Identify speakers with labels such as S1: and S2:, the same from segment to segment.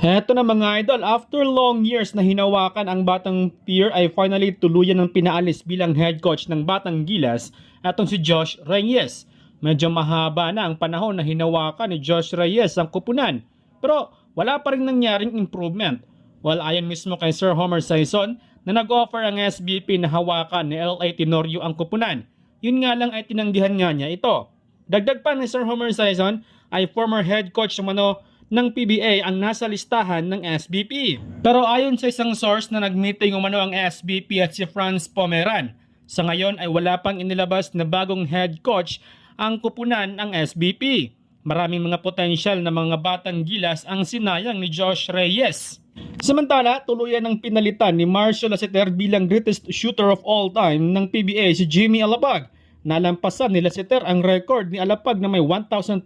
S1: Heto na mga idol, after long years na hinawakan ang Batang Pier ay finally tuluyan ng pinaalis bilang head coach ng Batang Gilas, atong si Josh Reyes. Medyo mahaba na ang panahon na hinawakan ni Josh Reyes ang kupunan, pero wala pa rin nangyaring improvement. While ayon mismo kay Sir Homer Sison na nag-offer ang SBP na hawakan ni L.A. Tenorio ang kupunan, yun nga lang ay tinanggihan nga niya ito. Dagdag pa ni Sir Homer Sison ay former head coach ng PBA ang nasa listahan ng SBP. Pero ayon sa isang source na nag-meeting ang SBP at si Franz Pomeran, sa ngayon ay wala pang inilabas na bagong head coach ang kupunan ng SBP. Maraming mga potensyal na mga batang gilas ang sinayang ni Josh Reyes. Samantala, tuluyan ng pinalitan ni Marcio Laceter bilang greatest shooter of all time ng PBA si Jimmy Alapag. Nalampasan ni Laceter ang record ni Alapag na may 1,250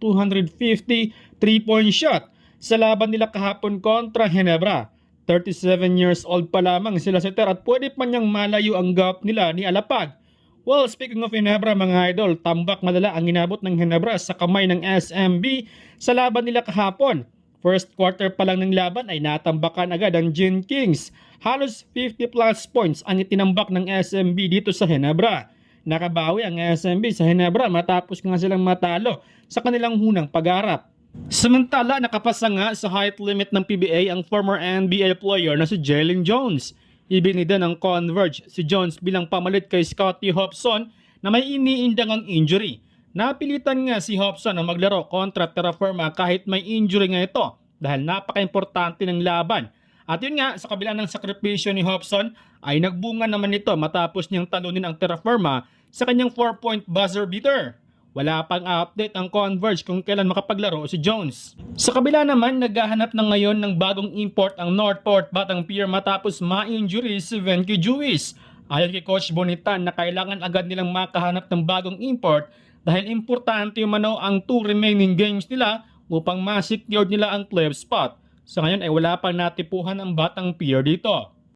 S1: 3-point shot sa laban nila kahapon kontra Ginebra. 37 years old pa lamang si Laceter at pwede pa niyang malayo ang gap nila ni Alapag. Well, speaking of Ginebra mga idol, tambak madala ang inabot ng Ginebra sa kamay ng SMB sa laban nila kahapon. First quarter pa lang ng laban ay natambakan agad ang Gin Kings. Halos 50 plus points ang itinambak ng SMB dito sa Ginebra. Nakabawi ang SMB sa Ginebra matapos nga silang matalo sa kanilang hunang pag-arap. Samantala, nakapasa nga sa height limit ng PBA ang former NBA player na si Jalen Jones. Ibinida ng Converge si Jones bilang pamalit kay Scottie Hobson na may iniindangang injury. Napilitan nga si Hobson na maglaro kontra Terra Firma kahit may injury nga ito dahil napaka-importante ng laban. At yun nga, sa kabila ng sakripisyo ni Hobson ay nagbunga naman ito matapos niyang talunin ang Terra Firma sa kanyang 4-point buzzer beater. Wala pang update ang Converge kung kailan makapaglaro si Jones. Sa kabila naman, naghahanap na ngayon ng bagong import ang Northport Batang Pier matapos ma-injury si Venky Juiz. Ayon kay Coach Bonitan na kailangan agad nilang makahanap ng bagong import dahil importante ang 2 remaining games nila upang ma-secure nila ang playoff spot. Sa ngayon ay wala pang natipuhan ang Batang Pier dito.